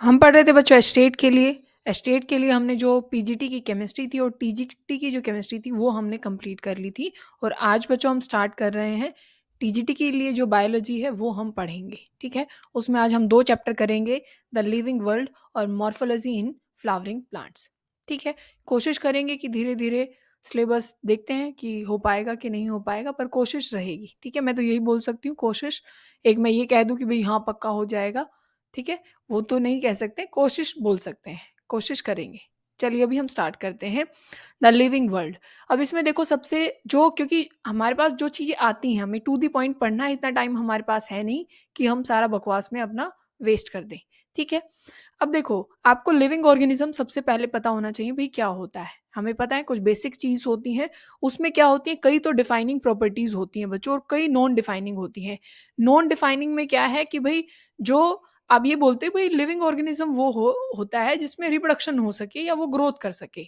हम पढ़ रहे थे बच्चों एस्टेट के लिए। एस्टेट के लिए हमने जो पीजीटी की केमिस्ट्री थी और टीजीटी की जो केमिस्ट्री थी वो हमने कंप्लीट कर ली थी। और आज बच्चों हम स्टार्ट कर रहे हैं टीजीटी के लिए जो बायोलॉजी है वो हम पढ़ेंगे। ठीक है, उसमें आज हम 2 चैप्टर करेंगे, द लिविंग वर्ल्ड और मॉर्फोलॉजी इन फ्लावरिंग प्लांट्स। ठीक है, कोशिश करेंगे कि धीरे-धीरे सिलेबस देखते हैं कि हो पाएगा कि नहीं हो पाएगा, पर कोशिश रहेगी। ठीक है, मैं तो यही बोल सकती हूँ कोशिश। एक मैं ये कह दूँ कि भई हाँ, पक्का हो जाएगा। ठीक है, वो तो नहीं कह सकते, कोशिश बोल सकते हैं, कोशिश करेंगे। चलिए अभी हम स्टार्ट करते हैं द लिविंग वर्ल्ड। अब इसमें देखो सबसे जो, क्योंकि हमारे पास जो चीज़ें आती हैं हमें टू द पॉइंट पढ़ना है, इतना टाइम हमारे पास है नहीं कि हम सारा बकवास में अपना वेस्ट कर दें। ठीक है, अब देखो आपको लिविंग ऑर्गेनिज्म सबसे पहले पता होना चाहिए भाई क्या होता है। हमें पता है कुछ बेसिक चीज़ होती हैं, उसमें क्या होती है, कई तो डिफाइनिंग प्रॉपर्टीज़ होती हैं बच्चों और कई नॉन डिफाइनिंग होती हैं। नॉन डिफाइनिंग में क्या है कि भाई जो आप ये बोलते हैं भाई लिविंग ऑर्गेनिज्म वो होता है जिसमें रिप्रोडक्शन हो सके या वो ग्रोथ कर सके।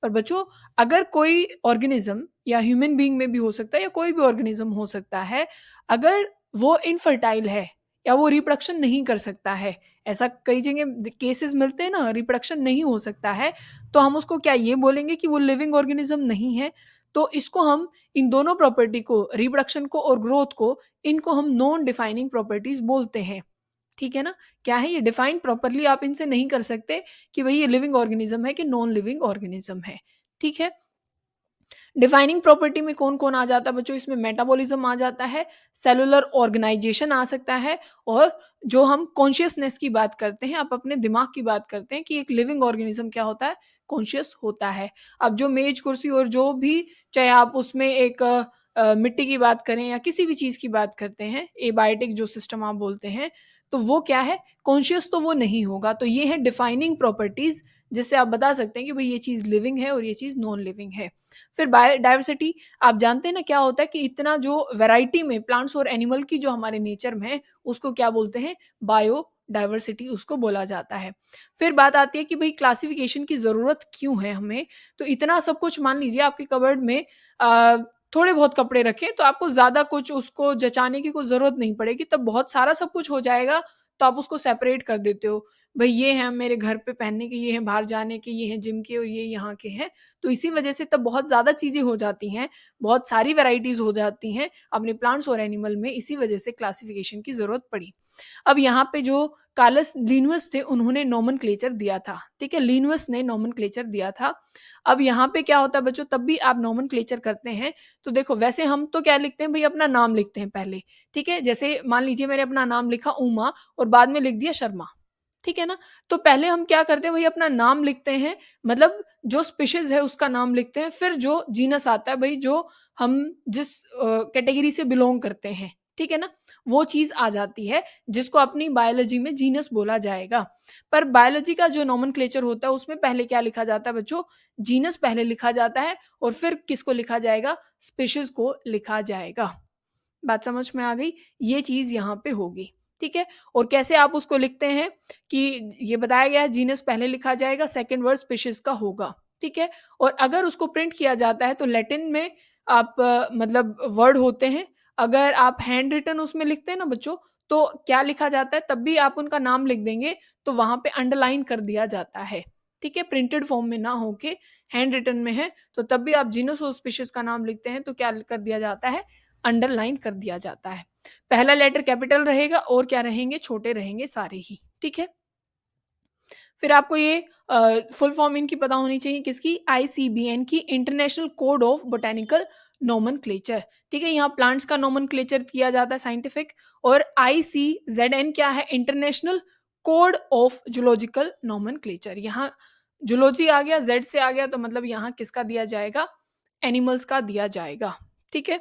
पर बच्चों अगर कोई ऑर्गेनिज्म, या ह्यूमन बीइंग में भी हो सकता है या कोई भी ऑर्गेनिज्म हो सकता है, अगर वो इनफर्टाइल है या वो रिप्रोडक्शन नहीं कर सकता है, ऐसा कई जगह केसेस मिलते हैं ना, रिप्रोडक्शन नहीं हो सकता है, तो हम उसको क्या ये बोलेंगे कि वो लिविंग ऑर्गेनिज्म नहीं है। तो इसको हम, इन दोनों प्रॉपर्टी को, रिप्रोडक्शन को और ग्रोथ को, इनको हम नॉन डिफाइनिंग प्रॉपर्टीज बोलते हैं। ठीक है ना, क्या है ये डिफाइन प्रॉपरली आप इनसे नहीं कर सकते कि भाई ये लिविंग ऑर्गेनिज्म है कि नॉन लिविंग ऑर्गेनिज्म है। ठीक है, डिफाइनिंग प्रॉपर्टी में कौन कौन आ जाता है बच्चों, इसमें मेटाबॉलिज्म आ जाता है, सेलुलर ऑर्गेनाइजेशन आ सकता है, और जो हम कॉन्शियसनेस की बात करते हैं, आप अपने दिमाग की बात करते हैं कि एक लिविंग ऑर्गेनिज्म क्या होता है, कॉन्शियस होता है। अब जो मेज कुर्सी और जो भी, चाहे आप उसमें एक मिट्टी की बात करें या किसी भी चीज़ की बात करते हैं, एबायोटिक जो सिस्टम आप बोलते हैं, तो वो क्या है, कॉन्शियस तो वो नहीं होगा। तो ये है डिफाइनिंग प्रॉपर्टीज जिससे आप बता सकते हैं कि भाई ये चीज़ लिविंग है और ये चीज़ नॉन लिविंग है। फिर बायोडाइवर्सिटी, आप जानते हैं ना क्या होता है कि इतना जो वैरायटी में प्लांट्स और एनिमल की जो हमारे नेचर में है, उसको क्या बोलते हैं, बायो डाइवर्सिटी उसको बोला जाता है। फिर बात आती है कि भाई क्लासिफिकेशन की ज़रूरत क्यों है हमें। तो इतना सब कुछ, मान लीजिए आपके कबर्ड में अ, थोड़े बहुत कपड़े रखें तो आपको ज़्यादा कुछ उसको जचाने की कोई ज़रूरत नहीं पड़ेगी, तब बहुत सारा सब कुछ हो जाएगा, तो आप उसको सेपरेट कर देते हो। भई ये हैं मेरे घर पे पहनने के, ये हैं बाहर जाने के, ये हैं जिम के और ये यहाँ के हैं। तो इसी वजह से तब बहुत ज़्यादा चीज़ें हो जाती हैं, बहुत सारी वैराइटीज़ हो जाती हैं अपने प्लांट्स और एनिमल में, इसी वजह से क्लासिफिकेशन की ज़रूरत पड़ी। अब यहाँ पे जो कार्लस लिन्नुस थे उन्होंने नोमेनक्लेचर दिया था, ठीक है? लिन्नुस ने नोमेनक्लेचर दिया था। अब यहाँ पे क्या होता है बच्चों, तब भी आप नोमेनक्लेचर करते हैं, तो देखो वैसे हम तो क्या लिखते हैं भई, अपना नाम लिखते हैं पहले, ठीक है? जैसे मान लीजिए मैंने अपना नाम लिखा उमा और बाद में लिख दिया शर्मा, ठीक है ना? तो पहले हम क्या करते हैं भई, अपना नाम लिखते हैं, मतलब जो स्पीशीज़ है उसका नाम लिखते हैं, फिर जो जीनस आता है भई, जो हम जिस कैटेगरी से बिलॉन्ग करते हैं, ठीक है ना? वो चीज़ आ जाती है जिसको अपनी बायोलॉजी में जीनस बोला जाएगा। पर बायोलॉजी का जो नोमेनक्लेचर होता है उसमें पहले क्या लिखा जाता है बच्चों, जीनस पहले लिखा जाता है और फिर किसको लिखा जाएगा, स्पीशीज़ को लिखा जाएगा। बात समझ में आ गई? ये चीज़ यहाँ पे होगी, ठीक है? और कैसे आप उसको लिखते हैं कि ये बताया गया है जीनस पहले लिखा जाएगा, सेकंड वर्ड स्पीशीज़ का होगा, ठीक है? और अगर उसको प्रिंट किया जाता है तो लैटिन में आप मतलब वर्ड होते हैं, अगर आप हैंड रिटन उसमें लिखते हैं ना बच्चों, तो क्या लिखा जाता है, तब भी आप उनका नाम लिख देंगे, तो वहाँ पे अंडरलाइन कर दिया जाता है, ठीक है? प्रिंटेड फॉर्म में ना होके हैंड रिटन में है, तो तब भी आप जीनस और स्पीशीज़ का नाम लिखते हैं, तो क्या कर दिया जाता है, अंडरलाइन कर दिया जाता है। पहला लेटर कैपिटल रहेगा और क्या रहेंगे, छोटे रहेंगे सारे ही, ठीक है? फिर आपको ये फुल फॉर्म इनकी पता होनी चाहिए, किसकी, आईसीबीएन की, international code of botanical nomenclature, ठीक है? यहाँ प्लांट्स का नोमेनक्लेचर किया जाता है साइंटिफिक, और आईसीजेडएन क्या है, international code of zoological nomenclature. यहाँ जूलॉजी आ गया, जेड से आ गया, तो मतलब यहाँ किसका दिया जाएगा, एनिमल्स का दिया जाएगा, ठीक है?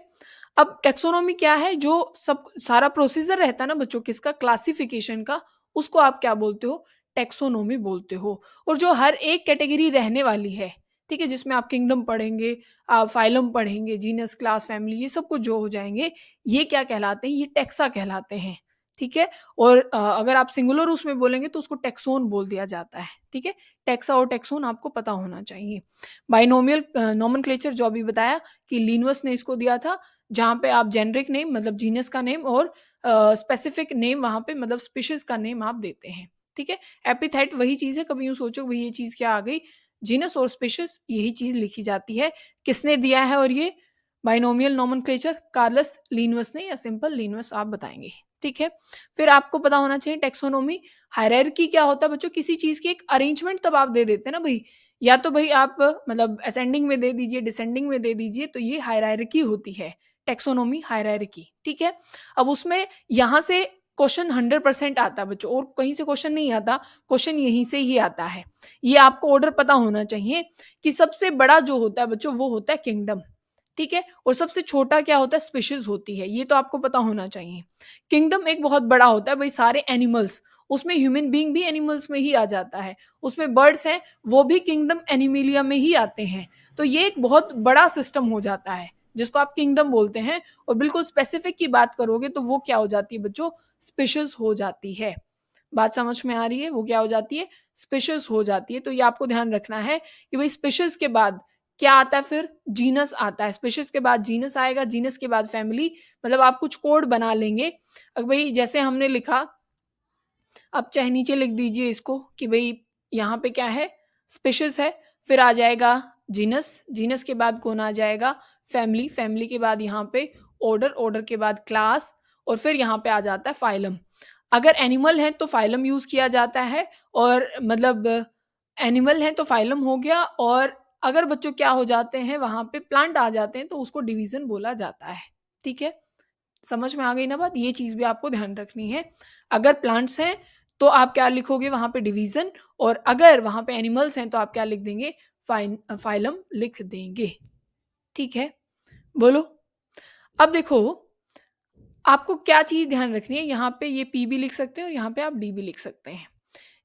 अब टेक्सोनॉमी क्या है, जो सब सारा प्रोसीजर रहता है ना बच्चों, किसका, क्लासिफिकेशन का, उसको आप क्या बोलते हो, टेक्सोनॉमी बोलते हो। और जो हर एक कैटेगरी रहने वाली है, ठीक है, जिसमें आप किंगडम पढ़ेंगे, आप फाइलम पढ़ेंगे, जीनस, क्लास, फैमिली, ये सब कुछ जो हो जाएंगे, ये क्या कहलाते हैं, ये टेक्सा कहलाते हैं, ठीक है? और अगर आप सिंगुलर उसमें बोलेंगे तो उसको टेक्सोन बोल दिया जाता है, ठीक है? टेक्सा और टेक्सोन आपको पता होना चाहिए। बाइनोमियल नोमेनक्लेचर जो अभी बताया कि लिन्नुस ने इसको दिया था, जहाँ पे आप जेनेरिक नेम मतलब जीनस का नेम और स्पेसिफिक नेम वहाँ पे मतलब स्पीशीज़ का नेम आप देते हैं, ठीक है? एपिथेट वही चीज़ है, कभी यूँ सोचो भई ये चीज़ क्या आ गई? जीनस और स्पीशीज़ यही चीज़ लिखी जाती है। किसने दिया है और ये बाइनोमियल नोमेनक्लेचर कार्लस लिन्नुस ने या सिंपल लिन्नुस आप बताएँगे, ठीक है? फिर आपको पता होना चाहिए टैक्सोनॉमी हायरार्की क्या होता है बच्चों? किसी चीज़ की एक अरेंजमेंट तब आप दे देते हैं ना भई, या तो भई आप मतलब असेंडिंग में दे दीजिए, डिसेंडिंग में दे दीजिए, तो ये हायरार्की होती है, टैक्सोनॉमी हायरार्की, ठीक है? अब उसमें यहाँ से क्वेश्चन 100% आता है बच्चों, और कहीं से क्वेश्चन नहीं आता, क्वेश्चन यहीं से ही आता है। ये आपको ऑर्डर पता होना चाहिए कि सबसे बड़ा जो होता है बच्चों वो होता है किंगडम, ठीक है? और सबसे छोटा क्या होता है? स्पीशीज़ होती है, ये तो आपको पता होना चाहिए। किंगडम एक बहुत बड़ा होता है, भई सारे एनिमल्स, उसमें ह्यूमन बीइंग भी एनिमल्स में ही आ जाता है, उसमें बर्ड्स हैं, वो भी किंगडम एनिमिलिया में ही आते हैं। तो ये एक बहुत बड़ा सिस्टम हो जाता है, जिसको आप किंगडम बोलते हैं, और बिल्कुल स्पेसिफिक की बात करोगे तो वो क्या हो जाती है बच्चों? स्पीशीज़ हो जाती है। बात समझ में आ रही है? वो क्या हो जाती है? स्पीशीज़ हो जाती है। तो ये आपको ध्यान रखना है कि भई स्पीशीज़ के बाद क्या आता है फिर? जीनस आता है। स्पीशीज़ के बाद जीनस आएगा, जीनस के बाद फैमिली, मतलब आप कुछ कोड बना लेंगे। भई जैसे हमने लिखा, आप चाहे नीचे लिख दीजिए इसको कि भई यहाँ पे क्या है? स्पीशीज़ है, फिर आ जाएगा जीनस, जीनस के बाद कौन आ जाएगा? फैमिली, फैमिली के बाद यहाँ पे ऑर्डर, ऑर्डर के बाद क्लास, और फिर यहाँ पे आ जाता है फाइलम। अगर एनिमल है तो फाइलम यूज़ किया जाता है, और मतलब एनिमल है तो फाइलम हो गया, और अगर बच्चों क्या हो जाते हैं वहाँ पे प्लांट आ जाते हैं तो उसको डिवीज़न बोला जाता है। ठीक है? समझ में आ गई ना बात? ये चीज़ भी आपको ध्यान रखनी है। अगर प्लांट्स हैं तो आप क्या लिखोगे वहाँ पे? डिवीज़न, और अगर वहाँ पे एनिमल्स हैं तो आप क्या लिख देंगे? फाइलम लिख देंगे। ठीक है? बोलो। अब देखो, आपको क्या चीज़ ध्यान रखनी है, यहाँ पे ये पी भी लिख सकते हैं और यहाँ पे आप डी भी लिख सकते हैं।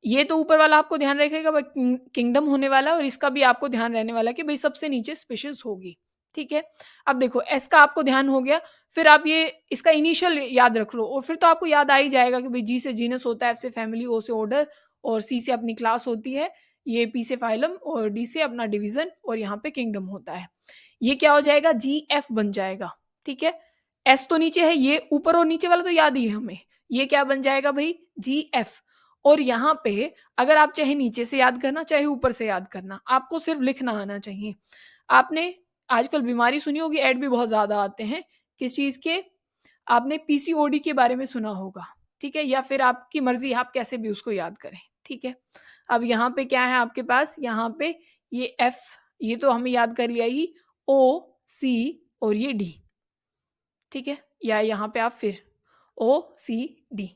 ये तो ऊपर वाला आपको ध्यान रखेगा, किंगडम होने वाला है, और इसका भी आपको ध्यान रहने वाला है कि भई सबसे नीचे स्पीशीज़ होगी, ठीक है? अब देखो एस का आपको ध्यान हो गया, फिर आप ये इसका इनिशियल याद रख लो, और फिर तो आपको याद आ ही जाएगा कि भई जी से जीनस होता है, एफ से फैमिली, ओ से ऑर्डर, और सी से अपनी क्लास होती है, ये पी से फाइलम, और डी से अपना डिवीज़न, और यहाँ पे किंगडम होता है। ये क्या हो जाएगा? जीएफ बन जाएगा, ठीक है? एस तो नीचे है, ये ऊपर और नीचे वाला तो याद ही है हमें। ये क्या बन जाएगा भई? जीएफ। और यहाँ पे अगर आप चाहे नीचे से याद करना, चाहे ऊपर से याद करना, आपको सिर्फ लिखना आना चाहिए। आपने आजकल बीमारी सुनी होगी, ऐड भी बहुत ज़्यादा आते हैं, किस चीज़ के? आपने पीसीओडी के बारे में सुना होगा, ठीक है? या फिर आपकी मर्ज़ी, आप कैसे भी उसको याद करें, ठीक है? अब यहाँ पे क्या है आपके पास? यहाँ पे ये एफ, ये तो हमें याद कर लिया ही, ओ, सी और ये डी, ठीक है? या यहाँ पे आप फिर ओ, सी, डी,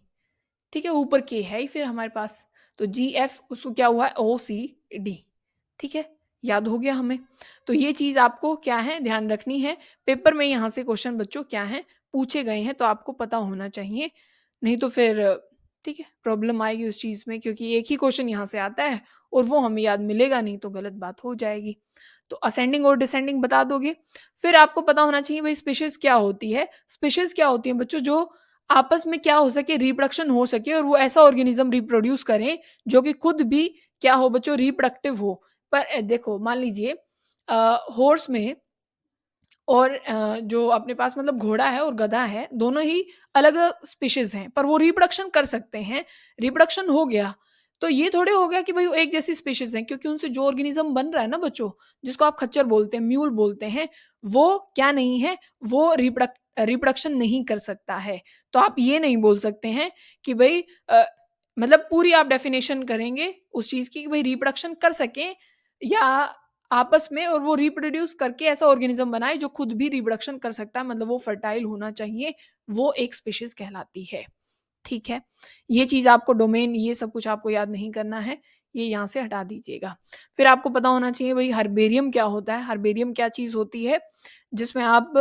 ठीक है? ऊपर के है ही फिर हमारे पास, तो जीएफ उसको क्या हुआ है? ओसीडी, ठीक है? याद हो गया हमें। तो ये चीज़ आपको क्या है? ध्यान रखनी है। पेपर में यहाँ से क्वेश्चन बच्चों क्या हैं? पूछे गए हैं, तो आपको पता होना चाहिए। नहीं तो फिर ठीक है, प्रॉब्लम आएगी उस चीज़ में, क्योंकि एक ही क्वेश्चन यहाँ से आता है और वो हमें याद मिलेगा नहीं, तो गलत बात हो जाएगी। तो असेंडिंग और डिसेंडिंग बता दोगे। फिर आपको पता होना चाहिए भई स्पीशीज़ क्या होती है? स्पीशीज़ क्या होती है बच्चों? जो आपस में क्या हो सके? रिप्रोडक्शन हो सके, और वो ऐसा ऑर्गेनिज़्म रिप्रोड्यूस करें जो कि खुद भी क्या हो बच्चों? रिप्रोडक्टिव हो। पर देखो मान लीजिए हॉर्स में और जो अपने पास मतलब घोड़ा है और गधा है, दोनों ही अलग स्पीशीज़ हैं, पर वो रिप्रोडक्शन कर सकते हैं, रिप्रोडक्शन हो गया। तो ये थोड़ी हो गया कि भई वो एक जैसी स्पीशीज़ हैं, क्योंकि उनसे जो ऑर्गेनिज़्म बन रहा है ना बच्चों, जिसको आप खच्चर बोलते हैं, म्यूल बोलते हैं, वो क्या नहीं है, वो रिप्रोडक्शन नहीं कर सकता है। तो आप ये नहीं बोल सकते हैं कि भई मतलब पूरी आप डेफिनिशन करेंगे उस चीज़ की कि भई रिप्रोडक्शन कर सकें या आपस में, और वो रिप्रोड्यूस करके ऐसा ऑर्गेनिज्म बनाए जो खुद भी रिप्रोडक्शन कर सकता है, मतलब वो फर्टाइल होना चाहिए, वो एक स्पीशीज कहलाती है। ठीक है? ये चीज़ आपको डोमेन ये सब कुछ आपको याद नहीं करना है, ये यहाँ से हटा दीजिएगा। फिर आपको पता होना चाहिए भई हर्बेरियम क्या होता है? हर्बेरियम क्या चीज़ होती है? जिसमें आप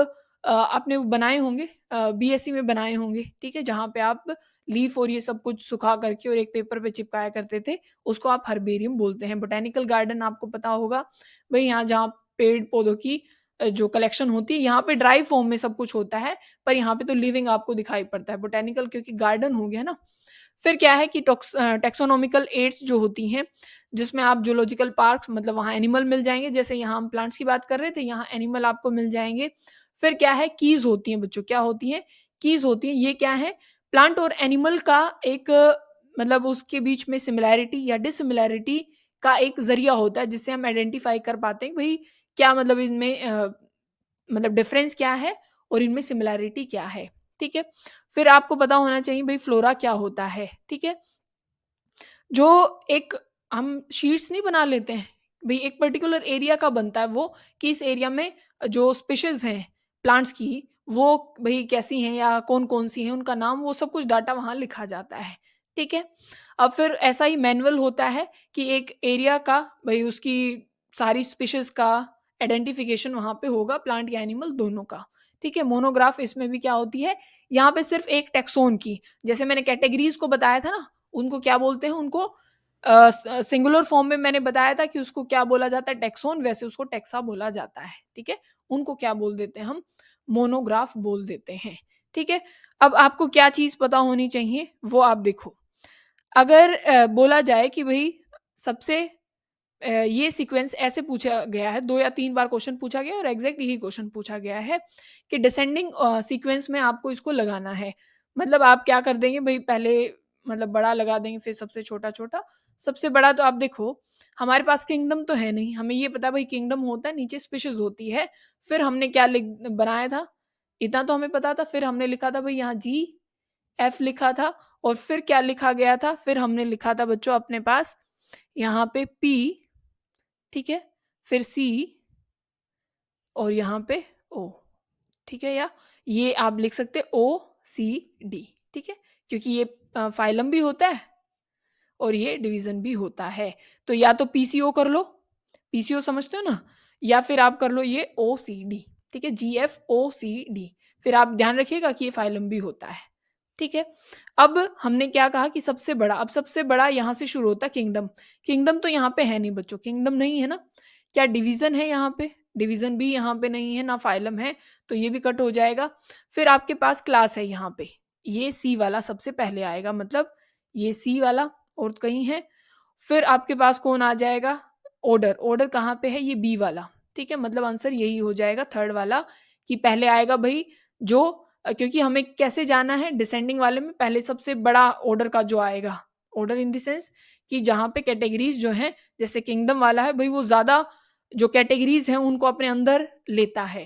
आपने वो बनाए होंगे, बीएससी में बनाए होंगे, ठीक है? जहाँ पे आप लीफ और ये सब कुछ सुखा करके और एक पेपर पे चिपकाया करते थे, उसको आप हर्बेरियम बोलते हैं। बोटेनिकल गार्डन आपको पता होगा, भई यहाँ जहाँ पेड़-पौधों की जो कलेक्शन होती है, यहाँ पे ड्राई फॉर्म में सब कुछ होता है, पर यहाँ पे तो लिविंग आपको दिखाई पड़ता है। बोटेनिकल क्योंकि गार्डन हो गया ना। फिर क्या है कि टैक्सोनॉमिकल एड्स जो होती हैं, जिसमें आप ज़ूलॉजिकल पार्क मतलब वहाँ एनिमल मिल जाएँगे, जैसे यहाँ हम प्लांट्स की बात कर रहे थे, यहाँ एनिमल आपको मिल जाएँगे। फिर क्या है, कीज़ होती हैं बच्चों, क्या होती हैं? कीज़ होती हैं, ये क्या है? प्लांट और एनिमल का एक मतलब उसके बीच में सिमिलैरिटी या डिसिमिलैरिटी का एक ज़रिया होता है जिससे हम आइडेंटिफ़ाई कर पाते हैं भई क्या मतलब इनमें मतलब डिफ़रेंस क्या है और इनमें सिमिलैरिटी क्या है, ठीक है? फिर आपको पता होना चाहिए भई फ्लोरा क्या होता है, ठीक है? जो एक हम शीट्स नहीं बना लेते हैं, भई एक पर्टिकुलर एरिया का बनता है वो कि इस एरिया में जो स्पीशीज़ हैं प्लांट्स की, वो भई कैसी हैं या कौन-कौन सी हैं, उनका नाम वो सब कुछ डाटा वहाँ लिखा जाता है, ठीक है? अब फिर ऐसा ही मैनुअल होता है कि एक एरिया का भई उसकी सारी स्पीशीज़ का आइडेंटिफ़िकेशन वहाँ पे होगा प्लांट या एनिमल दोनों का, ठीक है? मोनोग्राफ इसमें भी क्या होती है, यहाँ पे सिर्फ़ एक टैक्सोन की, जैसे मैंने कैटेगरीज़ को बताया था ना, उनको क्या बोलते हैं उनको सिंगुलर फॉर्म में मैंने बताया था कि उसको क्या बोला जाता है टैक्सोन, वैसे उसको टैक्सा बोला जाता है, ठीक है? उनको क्या बोल देते हैं हम मोनोग्राफ बोल देते हैं, ठीक है? अब आपको क्या चीज़ पता होनी चाहिए वो आप देखो। अगर बोला जाए कि भई सबसे ये सीक्वेंस ऐसे पूछा गया है, 2 या 3 बार क्वेश्चन पूछा गया है और एग्ज़ैक्ट यही क्वेश्चन पूछा गया है कि डिसेंडिंग सीक्वेंस में आपको इसको लगाना है। मतलब आप क्या कर देंगे भई पहले मतलब बड़ा लगा देंगे फिर सबसे छोटा-छोटा। सबसे बड़ा तो आप देखो, हमारे पास किंगडम तो है नहीं, हमें ये पता है भई किंगडम होता है, नीचे स्पीशीज़ होती है। फिर हमने क्या लिख बनाया था, इतना तो हमें पता था, फिर हमने लिखा था भई यहाँ जी, एफ लिखा था और फिर क्या लिखा गया था, फिर हमने लिखा था बच्चों अपने पास यहाँ पे पी, ठीक है? फिर सी और यहाँ पे ओ, ठीक है? या ये आप लिख सकते हैं ओ, सी, डी, ठीक है? क्योंकि ये फाइलम भी होता है और ये डिवीज़न भी होता है। तो या तो पीसीओ कर लो, पीसीओ समझते हो ना? या फिर आप कर लो ये ओसीडी, ठीक है? जीएफ-ओसीडी। फिर आप ध्यान रखिएगा कि ये फाइलम भी होता है, ठीक है? अब हमने क्या कहा कि सबसे बड़ा, अब सबसे बड़ा यहाँ से शुरू होता है किंगडम। किंगडम तो यहाँ पे है नहीं बच्चों, किंगडम नहीं है ना? क्या डिवीज़न है यहाँ पे? डिवीज़न भी यहाँ पे नहीं है, ना फाइलम है, तो ये भी कट हो जाएगा। फिर आपके पास क्लास है यहाँ पे, ये सी वाला सबसे पहले आएगा मतलब ये सी वाला और कहीं है। फिर आपके पास कौन आ जाएगा? ऑर्डर, ऑर्डर कहाँ पे है? ये बी वाला, ठीक है? मतलब आंसर यही हो जाएगा थर्ड वाला कि पहले आएगा भई जो क्योंकि हमें कैसे जाना है डिसेंडिंग वाले में पहले सबसे बड़ा ऑर्डर का जो आएगा, ऑर्डर इन द सेंस कि जहाँ पे कैटेगरीज़ जो हैं, जैसे किंगडम वाला है भई वो ज़्यादा जो कैटेगरीज़ हैं उनको अपने अंदर लेता है,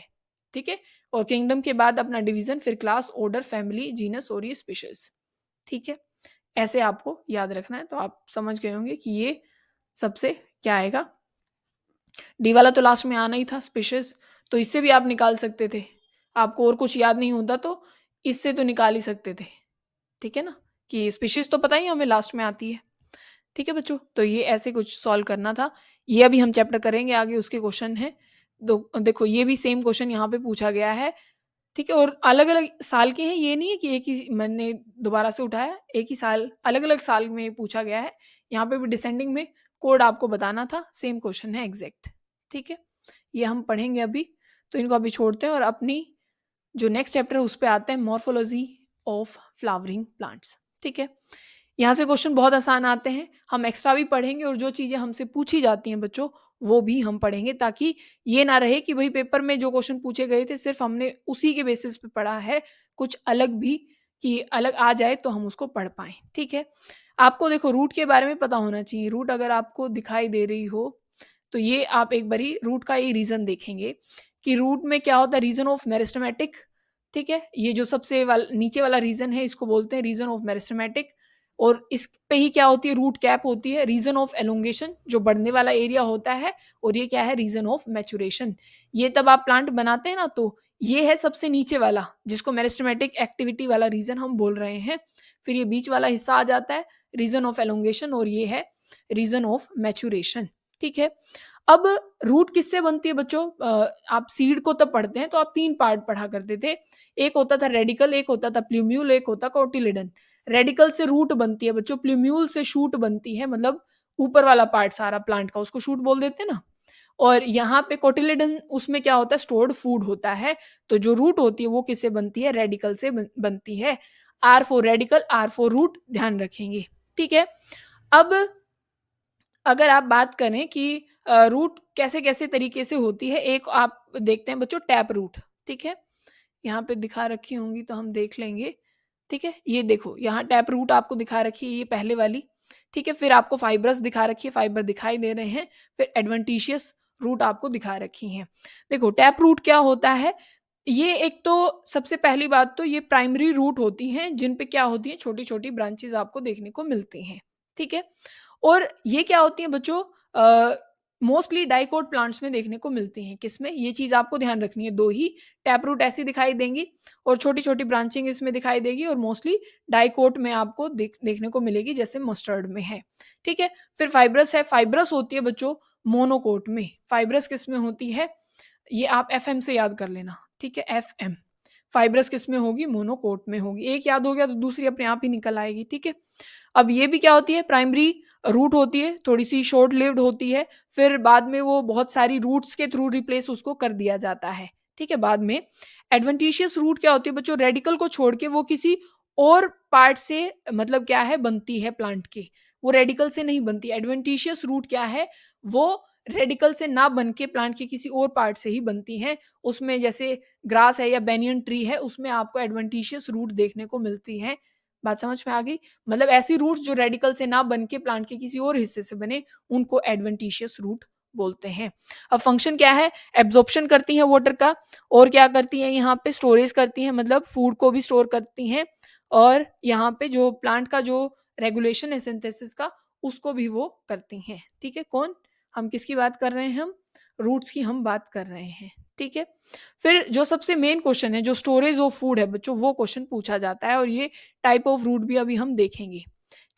ठीक है? और किंगडम के बाद अपना डिवीज़न, फिर क्लास, ऑर्डर, फैमिली, जीनस और ये स्पीशीज़, ठीक है? ऐसे आपको याद रखना है, तो आप समझ गए होंगे कि ये सबसे क्या आएगा, डी वाला तो लास्ट में आना ही था स्पीशीज़, तो इससे भी आप निकाल सकते थे। आपको और कुछ याद नहीं होता तो इससे तो निकाल ही सकते थे, ठीक है ना? कि स्पीशीज़ तो पता ही है हमें लास्ट में आती है, ठीक है बच्चों? तो ये ऐसे कुछ सॉल्व करना था। ये अभी हम चैप्टर करेंगे आगे उसके क्वेश्चन हैं। दो देखो ये भी सेम क्वेश्चन यहाँ पे पूछा गया है, ठीक है? और अलग-अलग साल के हैं, ये नहीं है कि एक ही मैंने दोबारा से उठाया, एक ही साल अलग-अलग साल में पूछा गया है। यहाँ पे भी डिसेंडिंग में कोड आपको बताना था, सेम क्वेश्चन है एग्ज़ैक्ट, ठीक है? ये हम पढ़ेंगे अभी, तो इनको अभी छोड़ते हैं और अपनी जो नेक्स्ट चैप्टर है उस पे आते हैं मॉर्फोलॉजी ऑफ फ्लावरिंग प्लांट्स, ठीक है? यहाँ से क्वेश्चन बहुत आसान आते हैं, हम एक्स्ट्रा भी पढ़ेंगे और जो चीज़ें हमसे पूछी जाती हैं बच्चों, वो भी हम पढ़ेंगे ताकि ये ना रहे कि भई पेपर में जो क्वेश्चन पूछे गए थे सिर्फ़ हमने उसी के बेसिस पे पढ़ा है, कुछ अलग भी कि अलग आ जाए तो हम उसको पढ़ पाएँ, ठीक है? आपको देखो रूट के बारे में पता होना चाहिए, रूट अगर आपको दिखाई दे रही हो, तो ये आप एक बारी रूट का ये रीज़न देखेंगे कि रूट में क्या होता है रीज़न ऑफ मेरिस्टेमेटिक, ठीक है? ये जो सबसे नीचे वाला रीज़न है इसको बोलते हैं रीज़न ऑफ मेरिस्टेमेटिक और इस पे ही क्या होती है रूट कैप होती है रीज़न ऑफ एलोंगेशन जो बढ़ने वाला एरिया होता है और ये क्या है रीज़न ऑफ मैच्योरेशन। ये तब आप प्लांट बनाते हैं ना तो ये है सबसे नीचे वाला जिसको मेरिस्टेमेटिक एक्टिविटी वाला रीज़न हम बोल रहे हैं। फिर ये बीच वाला हिस्सा आ जाता है रीज़न ऑफ एलोंगेशन और ये है रीज़न ऑफ मैच्योरेशन, ठीक है? अब रूट किससे बनती है बच्चों? आप सीड को तब पढ़ते हैं तो आप 3 पार्ट पढ़ा करते थे। एक होता था रेडिकल, एक होता था प्लूम्यूल, एक होता कोटिलिडन। रेडिकल से रूट बनती है बच्चों, प्लूम्यूल से शूट बनती है मतलब ऊपर वाला पार्ट सारा प्लांट का उसको शूट बोल देते हैं ना। और यहाँ पे कोटिलिडन उसमें क्या होता है स्टोर्ड फूड होता है। तो जो रूट होती है वो किससे बनती है? रेडिकल से बनती है। R for radical, R for root ध्यान रखेंगे, ठीक है? अब अगर आप बात करें कि रूट कैसे-कैसे तरीके से होती है, एक आप देखते हैं बच्चों टैप रूट, ठीक है? यहाँ पे दिखा रखी होंगी तो हम देख लेंगे। ठीक है? ये देखो यहाँ टैप रूट आपको दिखा रखी है ये पहले वाली, ठीक है? फिर आपको फाइब्रस दिखा रखी है, फाइबर दिखाई दे रहे हैं, फिर एडवेंटिशियस रूट आपको दिखा रखी हैं। देखो टैप रूट क्या होता है? ये एक तो सबसे पहली बात तो ये प्राइमरी रूट होती हैं जिन पे क्या होती है छोटी-छोटी ब्रांचेज़ आपको देखने को मिलती हैं, ठीक है? और ये क्या होती हैं बच्चों मोस्टली डाइकोट प्लांट्स में देखने को मिलती हैं, किसमें? ये चीज़ आपको ध्यान रखनी है, 2 ही टैप रूट ऐसी दिखाई देंगी और छोटी-छोटी ब्रांचिंग इसमें दिखाई देगी और मोस्टली डाइकोट में आपको देखने को मिलेगी जैसे मस्टर्ड में है, ठीक है? फिर फाइब्रस है, फाइब्रस होती है बच्चों मोनोकोट में, फाइब्रस किसमें होती है? ये आप एफएम से याद कर लेना, ठीक है? एफएम फाइब्रस किसमें होगी? मोनोकोट में होगी। एक याद हो गया तो दूसरी अपने आप ही निकल आएगी, ठीक है? अब ये भी क्या होती है प्राइमरी रूट होती है, थोड़ी-सी शॉर्ट लिव्ड होती है, फिर बाद में वो बहुत सारी रूट्स के थ्रू रिप्लेस उसको कर दिया जाता है, ठीक है? बाद में एडवेंटिशियस रूट क्या होती है बच्चों? रेडिकल को छोड़ के वो किसी और पार्ट से मतलब क्या है बनती है प्लांट के, वो रेडिकल से नहीं बनती। एडवेंटिशियस रूट क्या है? वो रेडिकल से ना बन के प्लांट के किसी और पार्ट से ही बनती हैं। उसमें जैसे ग्रास है या बेनियन ट्री है, उसमें आपको एडवेंटिशियस रूट देखने को मिलती हैं। बात समझ में आ गई? मतलब ऐसी रूट्स जो रेडिकल से ना बन के प्लांट के किसी और हिस्से से बने, उनको एडवेंटिशियस रूट बोलते हैं। अब फंक्शन क्या है? एब्ज़ॉर्प्शन करती हैं वाटर का और क्या करती हैं यहाँ पे स्टोरेज करती हैं मतलब फूड को भी स्टोर करती हैं और यहाँ पे जो प्लांट का जो रेगुलेशन है सिंथेसिस का, उसको भी वो करती हैं। ठीक है? कौन? हम किसकी बात कर रहे हैं हम? रूट्स की हम बात कर रहे हैं। ठीक है? फिर जो सबसे मेन क्वेश्चन है, जो स्टोरेज ऑफ फूड है बच्चों, वो क्वेश्चन पूछा जाता है और ये टाइप ऑफ रूट भी अभी हम देखेंगे।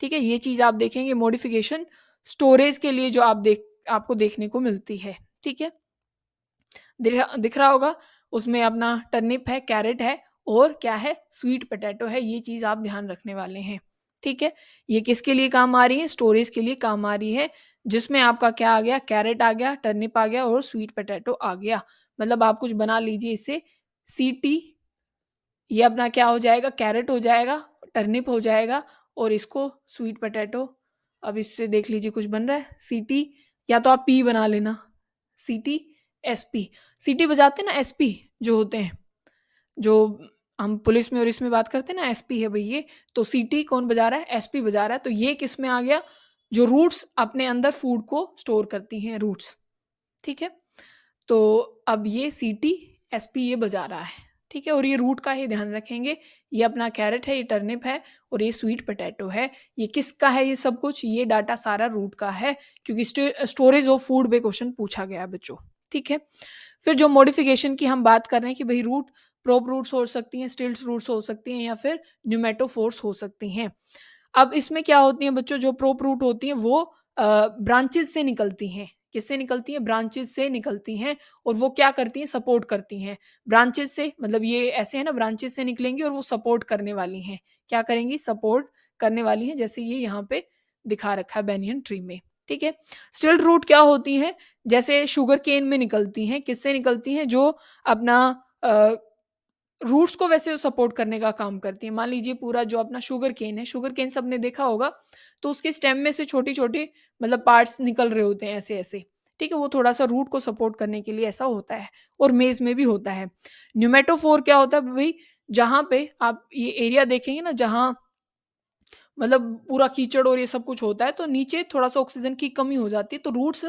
ठीक है? ये चीज़ आप देखेंगे मॉडिफिकेशन स्टोरेज के लिए जो आपको देखने को मिलती है। ठीक है? दिख रहा होगा उसमें अपना टर्निप है, कैरेट है और क्या है? स्वीट पोटैटो है। ये चीज़ आप ध्यान रखने वाले हैं। ठीक है? ये किसके लिए काम आ रही है? स्टोरेज के लिए काम आ रही है, जिसमें आपका क्या आ गया? कैरेट आ गया, टर्निप आ गया और स्वीट पोटैटो आ गया। मतलब आप कुछ बना लीजिए इसे सीटी ये अपना क्या हो जाएगा? कैरेट हो जाएगा, टर्निप हो जाएगा और इसको स्वीट पोटैटो अब इससे देख लीजिए कुछ बन रहा है? सीटी या तो आप पी बना लेना। सीटी, एसपी। सीटी बजाते हैं ना एसपी जो होते हैं, जो हम पुलिस में और इसमें बात करते हैं ना एसपी है भई ये, तो सीटी कौन बजा रहा है? एसपी बजा रहा है। तो ये किसमें आ गया? जो रूट्स अपने अंदर फूड को स्टोर करती हैं रूट्स, ठीक है? तो अब ये सीटी, एसपी ये बजा रहा है, ठीक है? और ये रूट का ही ध्यान रखेंगे, ये अपना कैरेट है, ये टर्निप है और ये स्वीट पोटैटो है। ये किसका है ये सब कुछ? ये डाटा सारा रूट का है क्योंकि स्टोरेज ऑफ फूड पे क्वेश्चन पूछा गया है बच्चों, ठीक है? फिर जो मॉडिफिकेशन की हम बात कर रहे हैं कि भई रूट प्रोप रूट्स हो सकती हैं, स्टिल्ट रूट्स हो सकती हैं या फिर न्यूमेटोफोर्स हो सकती हैं। अब इसमें क्या होती हैं बच्चों जो प्रोप रूट होती हैं वो ब्रांचेज़ से निकलती हैं। किससे निकलती हैं? ब्रांचेज़ से निकलती हैं और वो क्या करती हैं? सपोर्ट करती हैं। ब्रांचेज़ से मतलब ये ऐसे है ना ब्रांचेज़ से निकलेंगी और वो सपोर्ट करने वाली हैं। क्या करेंगी? सपोर्ट करने वाली हैं जैसे ये यहाँ पे दिखा रखा है बैनियन ट्री में, ठीक है? स्टिल्ट रूट क्या होती हैं? जैसे शुगर केन में निकलती हैं। किससे निकलती हैं? जो अपना अ, रूट्स को वैसे सपोर्ट करने का काम करती है। मान लीजिए पूरा जो अपना शुगर केन है, शुगर केन सबने देखा होगा, तो उसके स्टेम में से छोटे-छोटे मतलब पार्ट्स निकल रहे होते हैं ऐसे-ऐसे, ठीक है? वो थोड़ा-सा रूट को सपोर्ट करने के लिए ऐसा होता है और मेज़ में भी होता है। न्यूमेटोफोर क्या होता है भई, जहाँ पे आप ये एरिया देखेंगे ना जहाँ मतलब पूरा कीचड़ और ये सब कुछ होता है, तो नीचे थोड़ा-सा ऑक्सीजन की कमी हो जाती है, तो रूट्स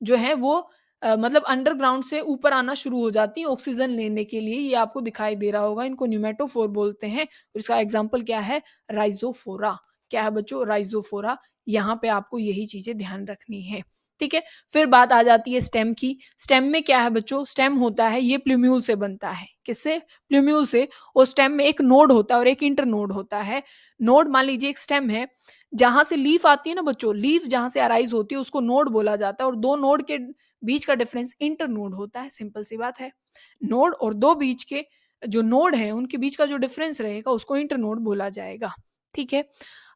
जो हैं वो मतलब अंडरग्राउंड से ऊपर आना शुरू हो जाती हैं ऑक्सीजन लेने के लिए, ये आपको दिखाई दे रहा होगा, इनको न्यूमेटोफोर बोलते हैं। और इसका एग्ज़ाम्पल क्या है? राइज़ोफ़ोरा। क्या है बच्चों? राइज़ोफ़ोरा। यहाँ पे आपको यही चीज़ें ध्यान रखनी है, ठीक है? फिर बात आ जाती है स्टेम की। स्टेम में क्या है बच्चों? स्टेम होता है ये प्लूम्यूल से बनता है। किससे? प्लूम्यूल से और स्टेम में एक नोड होता है और एक इंटरनोड होता है। नोड मान लीजिए एक स्टेम है, जहाँ से लीफ आती है ना बच्चों, लीफ जहाँ से अराइज़ होती है उसको नोड बोला जाता है और 2 नोड के बीच का डिफरेंस इंटरनोड होता है, सिंपल सी बात है। नोड और 2 बीच के जो नोड हैं, उनके बीच का जो डिफरेंस रहेगा उसको इंटरनोड बोला जाएगा, ठीक है?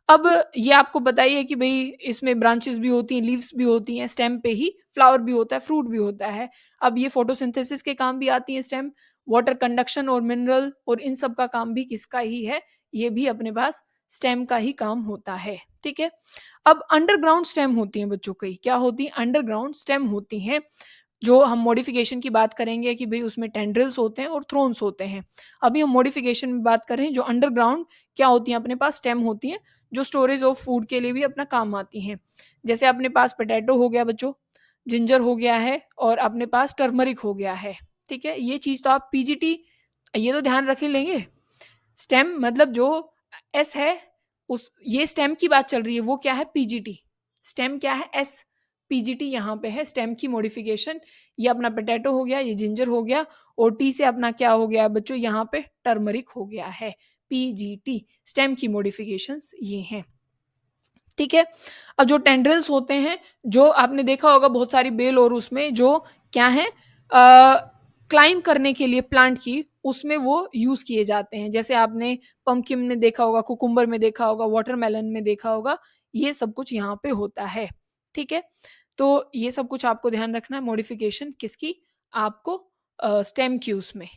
अब ये आपको पता ही है कि भई इसमें ब्रांचेज़ भी होती हैं, लीव्स भी होती हैं, स्टेम पे ही फ्लावर भी होता है, फ्रूट भी होता है। अब ये फोटोसिंथेसिस के काम भी आती है स्टेम, वाटर कंडक्शन और मिनरल और इन सब का काम भी किसका ही है? ये भी अपने पास स्टेम का ही काम होता है, ठीक है? अब अंडरग्राउंड स्टेम होती हैं बच्चों कई, क्या होती हैं? अंडरग्राउंड स्टेम होती हैं। जो हम मॉडिफिकेशन की बात करेंगे कि भाई उसमें टेंड्रिल्स होते हैं और थ्रोन्स होते हैं। अभी हम मॉडिफिकेशन में बात कर रहे हैं जो अंडरग्राउंड क्या होती हैं, अपने पास स्टेम होती हैं जो स्टोरेज ऑफ फूड के लिए भी अपना काम आती हैं। जैसे अपने पास पोटैटो हो गया बच्चों, जिंजर हो गया है और अपने पास टर्मरिक हो गया है। ठीक है, ये चीज़ तो आप पीजीटी ये तो ध्यान रख ही लेंगे। स्टेम मतलब जो एस है, उस ये स्टेम की बात चल रही है, वो क्या है पीजीटी। स्टेम क्या है एस, पीजीटी यहाँ पे है स्टेम की मॉडिफिकेशन। ये अपना पोटैटो हो गया, ये जिंजर हो गया, और टी से अपना क्या हो गया बच्चों, यहाँ पे टर्मरिक हो गया है। पीजीटी स्टेम की मॉडिफिकेशंस ये हैं। ठीक है, अब जो टेंड्रिल्स होते हैं, जो आपने देखा होगा बहुत सारी बेल और उसमें जो क्या है क्लाइम करने के लिए प्लांट की, उसमें वो यूज किए जाते हैं। जैसे आपने पंपकिन में देखा होगा, कुकुम्बर में देखा होगा, वाटरमेलन में देखा होगा, ये सब कुछ यहाँ पे होता है। ठीक है, तो ये सब कुछ आपको ध्यान रखना है, मॉडिफिकेशन किसकी, आपको स्टेम की उसमें।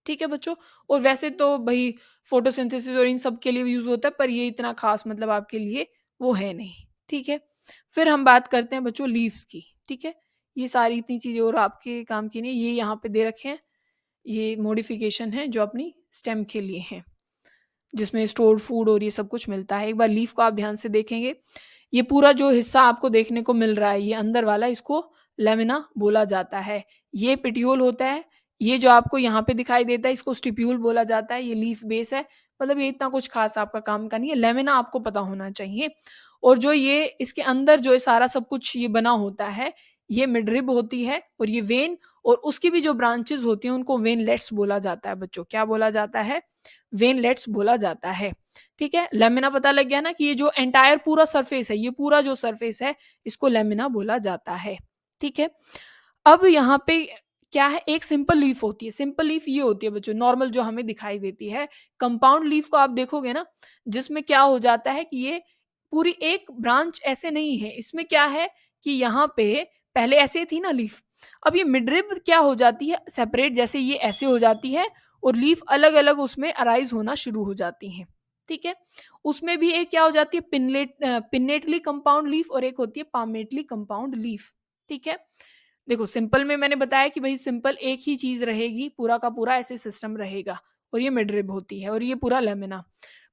ठीक है बच्चों, और वैसे तो भाई फोटोसिंथेसिस और इन सब के लिए भी यूज होता है, पर ये इतना खास मतलब आपके लिए वो है नहीं। ठीक है, फिर हम बात करते हैं बच्चों लीव्स की। ठीक है, ये सारी इतनी चीजें और आपके काम की नहीं, ये यहाँ पे दे रखे हैं, ये मॉडिफिकेशन है जो अपनी स्टेम के लिए है, जिसमें स्टोर्ड फूड और ये सब कुछ मिलता है। एक बार लीफ को आप ध्यान से देखेंगे, ये पूरा जो हिस्सा आपको देखने को मिल रहा है, ये अंदर वाला, इसको लेमिना बोला जाता है। ये पिट्यूल होता है, ये जो आपको यहाँ पे दिखाई देता है इसको स्टिप्यूल बोला जाता है। ये लीफ बेस है, मतलब ये इतना कुछ खास आपका काम का नहीं है, लेमिना आपको पता होना चाहिए। और जो ये इसके अंदर जो ये सारा सब कुछ ये बना होता है, ये मिडरिब होती है, और ये वेन और उसकी भी जो ब्रांचेस होती हैं उनको वेनलेट्स बोला जाता है बच्चों। क्या बोला जाता है, वेनलेट्स बोला जाता है। ठीक है, लेमिना पता लग गया ना कि ये जो एंटायर पूरा सरफेस है, ये पूरा जो सरफेस है इसको लेमिना बोला जाता है। ठीक है, अब यहाँ पे क्या है, एक सिंपल लीफ होती है। सिंपल लीफ ये होती है बच्चों नॉर्मल जो हमें दिखाई देती है। कंपाउंड लीफ को आप देखोगे ना, जिसमें क्या हो जाता है कि ये पूरी एक ब्रांच ऐसे नहीं है, इसमें क्या है कि यहाँ पे पहले ऐसे थी ना लीफ, अब ये मिडरिब क्या हो जाती है सेपरेट, जैसे ये ऐसे हो जाती है और लीफ अलग अलग उसमें अराइज होना शुरू हो जाती हैं। ठीक है, उसमें भी एक क्या हो जाती है पिन्नेटली कंपाउंड लीफ, और एक होती है पामेटली कंपाउंड लीफ। ठीक है, देखो सिंपल में मैंने बताया कि भाई सिंपल एक ही चीज रहेगी, पूरा का पूरा ऐसे सिस्टम रहेगा, और ये मिडरिब होती है और ये पूरा लेमिना।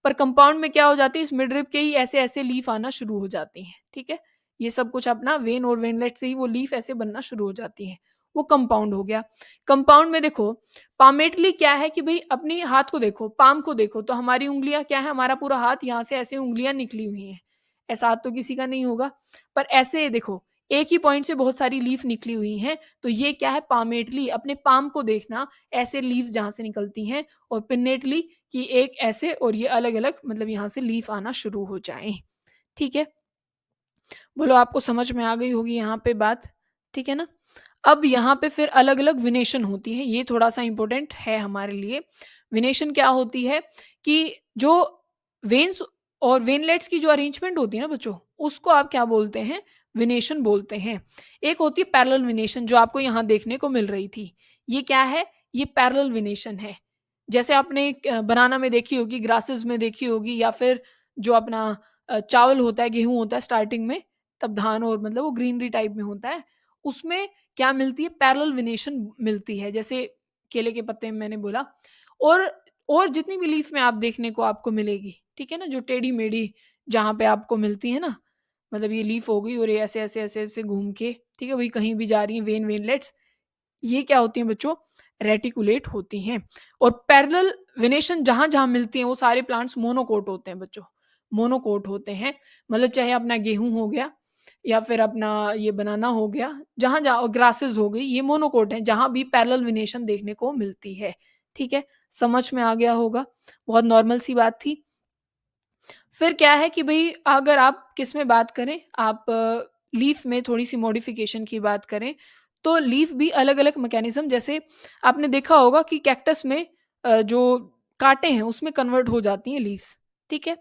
पर कंपाउंड में क्या हो जाती है, इस मिडरिब के ही ऐसे ऐसे लीफ आना शुरू हो जाती हैं। ठीक है, ये सब कुछ अपना वेन और वेनलेट से ही वो लीफ ऐसे बनना शुरू हो जाती हैं, वो कंपाउंड हो गया। कंपाउंड में देखो पामेटली क्या है कि भाई अपनी हाथ को देखो, पाम को देखो, तो हमारी उंगलियां क्या है, हमारा पूरा हाथ यहाँ से ऐसे उंगलियां निकली हुई हैं। ऐसा हाथ तो किसी का नहीं होगा, पर ऐसे देखो एक ही पॉइंट से बहुत सारी लीफ निकली हुई हैं, तो ये क्या है पामेटली, अपने पाम को देखना, ऐसे लीव्स जहां से निकलती हैं, और पिन्नेटली कि एक ऐसे और ये अलग अलग, मतलब यहाँ से लीफ आना शुरू हो जाए। ठीक है, बोलो आपको समझ में आ गई होगी यहाँ पे बात। ठीक है ना, अब यहाँ पे फिर अलग अलग विनेशन होती है, ये थोड़ा सा इंपॉर्टेंट है हमारे लिए। विनेशन क्या होती है कि जो वेन्स और वेनलेट्स की जो अरेंजमेंट होती है ना बच्चों, उसको आप क्या बोलते हैं, विनेशन बोलते हैं। एक होती है पैरेलल विनेशन जो आपको यहाँ देखने को मिल रही थी, ये क्या है, ये पैरेलल विनेशन है। जैसे आपने बनाना में देखी होगी, ग्रासेस में देखी होगी, या फिर जो अपना चावल होता है, गेहूं होता है स्टार्टिंग में, तब धान, और मतलब वो ग्रीनरी टाइप में होता है, उसमें क्या मिलती है, पैरेलल विनेशन मिलती है, जैसे केले के पत्ते में मैंने बोला। और और जितनी भी लीफ में आप देखने को आपको मिलेगी, ठीक है ना, जो टेढ़ी मेढ़ी जहाँ पे आपको मिलती है ना, मतलब ये लीफ हो गई और ये ऐसे ऐसे ऐसे ऐसे घूम के, ठीक है भाई, कहीं भी जा रही है वेन वेनलेट्स, ये क्या होती हैं बच्चों, रेटिकुलेट होती हैं। और पैरेलल वेनेशन जहां जहां मिलती हैं वो सारे प्लांट्स मोनोकोट होते हैं बच्चों, मोनोकोट होते हैं। मतलब चाहे अपना गेहूं हो गया या फिर अपना ये बनाना हो गया, जहां जहां ग्रासेस हो गई, ये मोनोकोट हैं जहां भी पैरेलल वेनेशन देखने को मिलती है। ठीक है, समझ में आ गया होगा, बहुत नॉर्मल सी बात थी। फिर क्या है कि भई अगर आप किस में बात करें, आप लीफ में थोड़ी-सी मॉडिफ़िकेशन की बात करें, तो लीफ भी अलग-अलग मैकेनिज़्म, जैसे आपने देखा होगा कि कैक्टस में जो काँटे हैं उसमें कन्वर्ट हो जाती हैं लीव्स, ठीक है?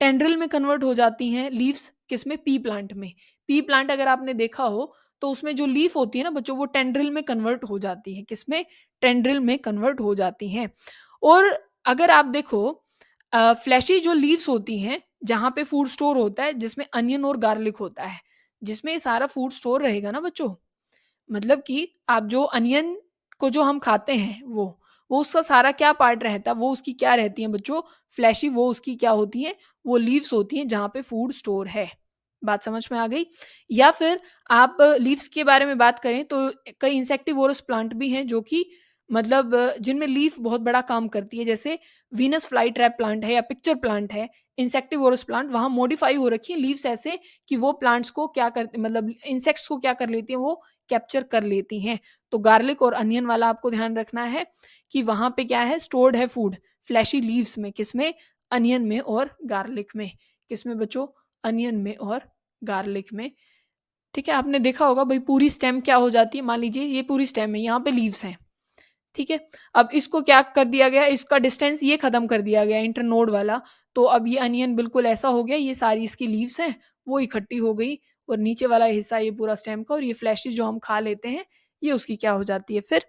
टेंड्रिल में कन्वर्ट हो जाती हैं लीव्स, किसमें? पी प्लांट में। पी प्लांट अगर आपने देखा हो तो उसमें जो लीफ होती है ना बच्चों, वो टेंड्रिल में कन्वर्ट हो जाती है, किसमें? टेंड्रिल में कन्वर्ट हो जाती हैं। और अगर आप देखो फ्लैशी जो लीव्स होती हैं, जहाँ पे फूड स्टोर होता है, जिसमें अनियन और गार्लिक होता है, जिसमें ये सारा फूड स्टोर रहेगा ना बच्चों, मतलब कि आप जो अनियन को जो हम खाते हैं वो उसका सारा क्या पार्ट रहता है, वो उसकी क्या रहती है बच्चों, फ्लैशी, वो उसकी क्या होती है, वो लीव्स होती हैं जहाँ पे फूड स्टोर है। बात समझ में आ गई? या फिर आप लीव्स के बारे में बात करें तो कई इंसेक्टिवोरस प्लांट भी हैं जो कि मतलब जिनमें लीफ बहुत बड़ा काम करती है, जैसे वीनस फ्लाई ट्रैप प्लांट है या पिक्चर प्लांट है, इंसेक्टिवोरस प्लांट, वहाँ मॉडिफाई हो रखी है लीव्स ऐसे कि वो प्लांट्स को क्या करते, मतलब इंसेक्ट्स को क्या कर लेती हैं, वो कैप्चर कर लेती हैं। तो गार्लिक और अनियन वाला आपको ध्यान रखना है कि वहाँ पे क्या है, स्टोर्ड है फूड फ्लैशी लीव्स में, किसमें, अनियन में और गार्लिक में। किसमें बच्चों, अनियन में और गार्लिक में। ठीक है, आपने देखा होगा भाई पूरी स्टेम क्या हो जाती है, मान लीजिए ये पूरी स्टेम है, यहाँ पे लीव्स हैं। ठीक है, अब इसको क्या कर दिया गया, इसका डिस्टेंस ये खत्म कर दिया गया इंटरनोड वाला। तो अब ये अनियन बिल्कुल ऐसा हो गया, ये सारी इसकी लीव्स हैं वो इकट्ठी हो गई, और नीचे वाला हिस्सा ये पूरा स्टेम का, और ये फ्लैशेस जो हम खा लेते हैं ये उसकी क्या हो जाती है, फिर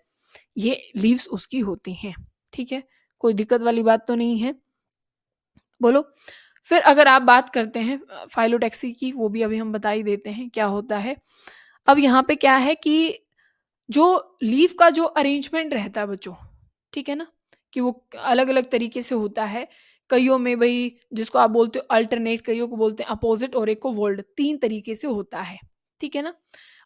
ये लीव्स उसकी होती हैं। ठीक है, कोई दिक्कत वाली बात तो नहीं है, बोलो। फिर अगर आप बात करते हैं फाइलोटैक्सी की, वो भी अभी हम बता ही देते हैं क्या होता है। अब यहाँ पे क्या है कि जो लीव का जो अरेंजमेंट रहता है बच्चों, ठीक है ना, कि वो अलग-अलग तरीके से होता है। कइयों में भई जिसको आप बोलते हो अल्टरनेट, कइयों को बोलते हैं अपोज़िट, और एक को वोल्ड, 3 तरीके से होता है। ठीक है ना?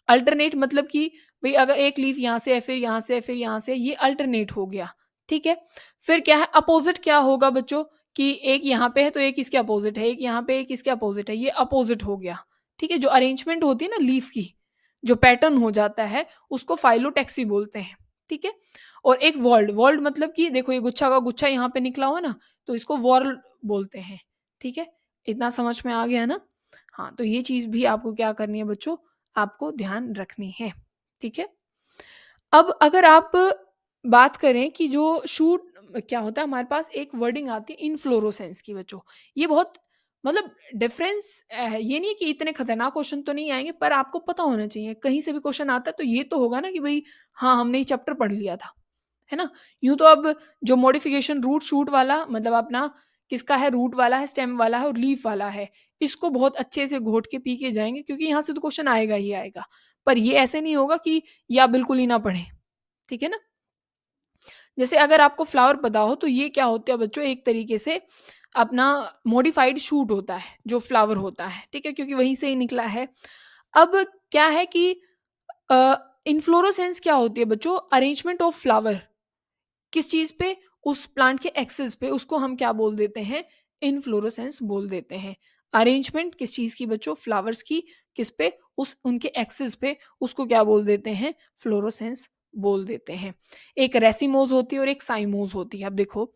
अल्टरनेट मतलब कि भई अगर एक लीफ यहाँ से है, फिर यहाँ से है, फिर यहाँ से है, ये अल्टरनेट हो गया। ठीक है? फिर क्या है, अपोज़िट क्या होगा बच्चों, कि एक यहाँ पे है तो एक इसके अपोज़िट है, एक यहाँ पे एक इसके अपोज़िट है, ये अपोज़िट हो गया। ठीक है? जो अरेंजमेंट होती है ना लीफ की, जो पैटर्न हो जाता है, उसको फाइलोटैक्सी बोलते हैं। ठीक है? और एक वॉल्ड, वॉल्ड मतलब कि देखो ये गुच्छा का गुच्छा यहाँ पे निकला हुआ ना, तो इसको वॉर्ल बोलते हैं। ठीक है? इतना समझ में आ गया ना? हाँ, तो ये चीज़ भी आपको क्या करनी है बच्चों, आपको ध्यान रखनी है। ठीक है? अब अगर आप बात करें कि जो शूट क्या होता है, हमारे पास एक वर्डिंग आती है इन्फ्लोरेसेंस की बच्चों। ये बहुत मतलब डिफरेंस ये नहीं है कि इतने खतरनाक क्वेश्चन तो नहीं आएँगे, पर आपको पता होना चाहिए। कहीं से भी क्वेश्चन आता है तो ये तो होगा ना कि भई हाँ, हमने ये चैप्टर पढ़ लिया था। है ना? यूँ तो अब जो मॉडिफिकेशन रूट शूट वाला मतलब अपना किसका है, रूट वाला है, स्टेम वाला है और लीफ वाला है। इसको बहुत अच्छे से घोट के पी के जाएँगे क्योंकि यहाँ से तो क्वेश्चन आएगा ही आएगा। पर ये ऐसे नहीं होगा कि या बिल्कुल ही ना पढ़ें। ठीक है ना? जैसे अगर आपको फ्लावर पता हो तो ये क्या होता है बच्चों, एक तरीके से अपना मॉडिफाइड शूट होता है, जो फ्लावर होता है, ठीक है? क्योंकि वहीं से ही निकला है। अब क्या है कि अ, इन्फ्लोरेसेंस क्या होती है बच्चों? अरेंजमेंट ऑफ फ्लावर किस चीज़ पे? उस प्लांट के एक्सिस पे, उसको हम क्या बोल देते हैं? इन्फ्लोरेसेंस बोल देते हैं। अरेंजमेंट किस चीज़ की बच्चों? फ्लावर्स की। किस पे? उस उनके एक्सिस पे, उसको क्या बोल देते हैं? फ्लोरोसेंस बोल देते हैं। एक रेसिमोज़ होती है और एक साइमोज़ होती है। अब देखो,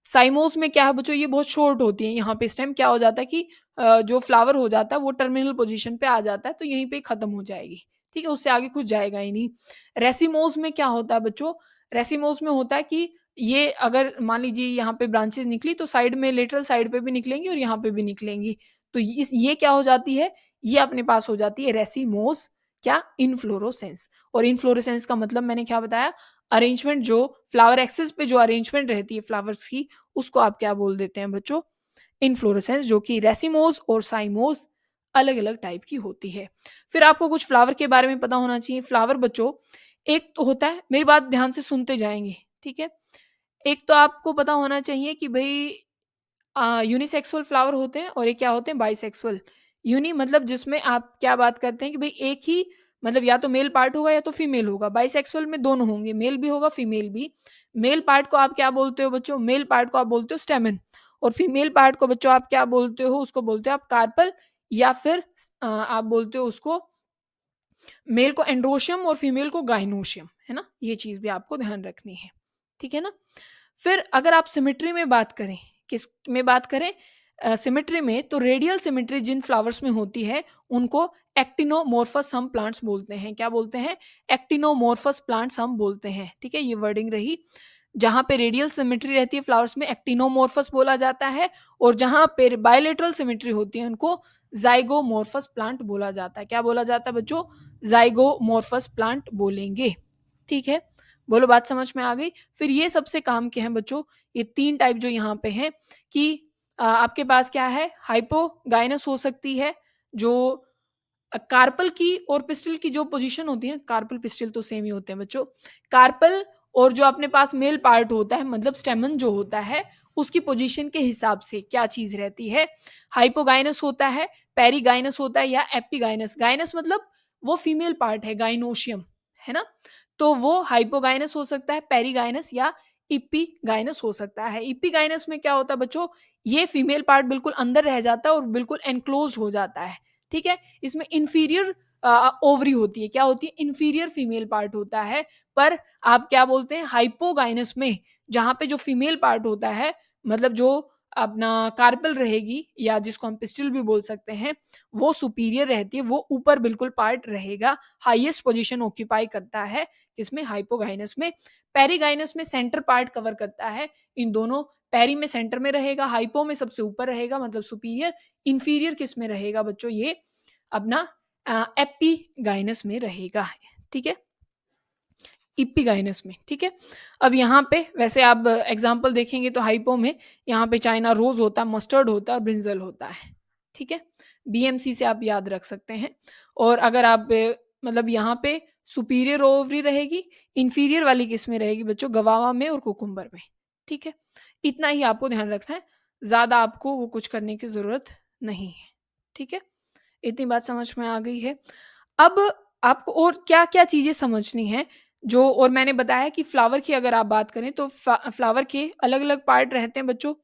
साइमोज़ में क्या है बच्चों, ये बहुत शॉर्ट होती है। यहाँ पे स्टेम क्या हो जाता है कि जो फ्लावर हो जाता है वो टर्मिनल पोज़ीशन पे आ जाता है, तो यहीं पे खत्म हो जाएगी। ठीक है? उससे आगे कुछ जाएगा ही नहीं। रेसिमोज़ में क्या होता है बच्चों? रेसिमोस में होता है कि ये अगर मान लीजिए यहाँ पे ब्रांचेज़ निकली तो साइड में लेटरल साइड पे भी निकलेंगी और यहाँ पे भी निकलेंगी। तो ये क्या हो जाती है, ये अपने पास हो जाती है रेसिमोस, क्या? इन्फ्लोरेसेंस। और इन्फ्लोरेसेंस का मतलब मैंने क्या बताया? अरेंजमेंट, जो फ्लावर एक्सिस पे जो अरेंजमेंट रहती है फ्लावर्स की, उसको आप क्या बोल देते हैं बच्चों? इन्फ्लोरेसेंस, जो कि रेसिमोस और साइमोस अलग-अलग टाइप की होती है। फिर आपको कुछ फ्लावर के बारे में पता होना चाहिए। फ्लावर बच्चों एक तो होता है, मेरी बात ध्यान से सुनते जाएँगे, ठीक है? एक तो आपको पता होना चाहिए कि भई यूनिसेक्सुअल फ्लावर होते हैं और एक क्या होते हैं, बाइसेक्सुअल। यूनि मतलब जिसमें आप क्या बात करते हैं कि भई एक ही मतलब या तो मेल पार्ट होगा या तो फीमेल होगा। बाइसेक्सुअल में दोनों होंगे, मेल भी होगा, फीमेल भी। मेल पार्ट को आप क्या बोलते हो बच्चों? मेल पार्ट को आप बोलते हो स्टैमेन, और फीमेल पार्ट को बच्चों आप क्या बोलते हो? उसको बोलते हो आप कार्पल, या फिर आप बोलते हो उसको, मेल को एंड्रोशियम और फीमेल को गाइनोशियम, है ना? ये चीज़ भी आपको ध्यान रखनी है, ठीक है ना? फिर अगर आप सिमेट्री में बात करें, किस में बात करें? सिमेट्री में तो रेडियल सिमेट्री जिन फ्लावर्स में होती है, उनको एक्टिनोमॉर्फस हम प्लांट्स बोलते हैं। क्या बोलते हैं? एक्टिनोमॉर्फस प्लांट्स हम बोलते हैं, ठीक है? ये वर्डिंग रही। जहाँ पे रेडियल सिमेट्री रहती है फ्लावर्स में, एक्टिनोमॉर्फस बोला जाता है, और जहाँ पे बायलैटरल सिमेट्री होती है उनको ज़ाइगोमॉर्फस प्लांट बोला जाता है। क्या बोला जाता है बच्चों? ज़ाइगोमॉर्फस प्लांट बोलेंगे, ठीक है? बोलो, बात समझ में आ गई? फिर ये सबसे काम के हैं बच्चों, ये 3 टाइप जो यहाँ पे हैं कि आपके पास क्या है, हाइपोगाइनस हो सकती है, जो कार्पल की और पिस्टल की जो पोजीशन होती है, कार्पल पिस्टल तो सेम ही होते हैं बच्चों। कार्पल और जो अपने पास मेल पार्ट होता है मतलब स्टेमन जो होता है, उसकी पोजीशन के हिसाब से क्या चीज़ रहती है, हाइपोगाइनस होता है, पेरिगाइनस होता है या एपिगाइनस। गाइनस मतलब वो फीमेल पार्ट है, गाइनोशियम, है ना? तो वो हाइपोगाइनस हो सकता है, पेरिगाइनस या इपिगाइनस हो सकता है। इपिगाइनस में क्या होता है बच्चों, ये फीमेल पार्ट बिल्कुल अंदर रह जाता है और बिल्कुल एनक्लोज्ड हो जाता है, ठीक है? इसमें इंफीरियर ओवरी होती है, क्या होती है? इंफीरियर फीमेल पार्ट होता है। पर आप क्या बोलते हैं, हाइपोगाइनस में जहाँ पे जो फीमेल पार्ट होता है, मतलब जो अपना कार्पल रहेगी या जिसको हम पिस्टल भी बोल सकते हैं, वो सुपीरियर रहती है, वो ऊपर बिल्कुल पार्ट रहेगा, हाईएस्ट पोजीशन ऑक्यूपाई करता है, किसमें? हाइपोगाइनस में। पेरिगाइनस में सेंटर पार्ट कवर करता है, इन दोनों, पेरी में सेंटर में रहेगा, हाइपो में सबसे ऊपर रहेगा मतलब सुपीरियर, इंफीरियर किस में रहेगा बच्चों? ये अपना एपिगाइनस में रहेगा, ठीक है? इपिगाइनस में, ठीक है? अब यहाँ पे वैसे आप एग्ज़ाम्पल देखेंगे तो हाइपो में यहाँ पे चाइना रोज़ होता है, मस्टर्ड होता है और ब्रिंजल होता है, ठीक है? बीएमसी से आप याद रख सकते हैं। और अगर आप मतलब यहाँ पे सुपीरियर ओवरी रहेगी, इंफीरियर वाली किस में रहेगी बच्चों? गवावा में और कुकुम्बर में, ठीक है? इतना ही आपको ध्यान रखना है, ज़्यादा आपको वो कुछ करने की ज़रूरत नहीं है, ठीक है? इतनी बात समझ में आ गई है। अब आपको और क्या-क्या चीज़ें समझनी है, जो और मैंने बताया कि फ्लावर की अगर आप बात करें तो फ्लावर के अलग-अलग पार्ट रहते हैं बच्चों।